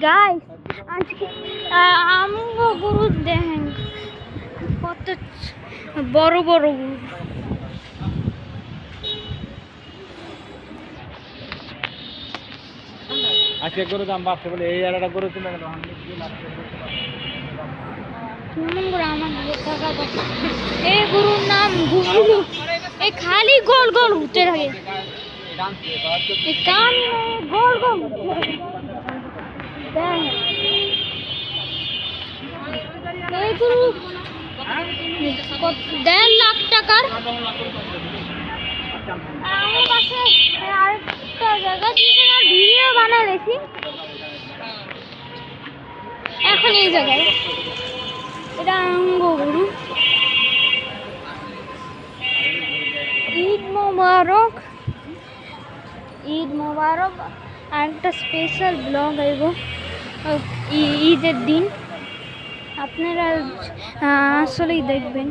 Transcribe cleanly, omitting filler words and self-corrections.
Guys আজকে আমগো গরু দেখেন কত বড় বড় গরু। আজকে গরু দাম বাড়ছে বলে এই আড়াটা গরু কিনে গেল এই গরুর নাম গুগলু। এই খালি গোল গোল ঘুরতে থাকে, কান গোল গোল এই গরু 1.5 লাখ টাকার। আমার কাছে আরেকটা জায়গা যেখানে ভিডিও বানালেছি এখন এই জায়গায়। এটা গরু। ঈদ মোবারক, ঈদ মোবারক। আর একটা স্পেশাল ব্লগ আইব ঈদের দিন, আপনারা আসলেই দেখবেন।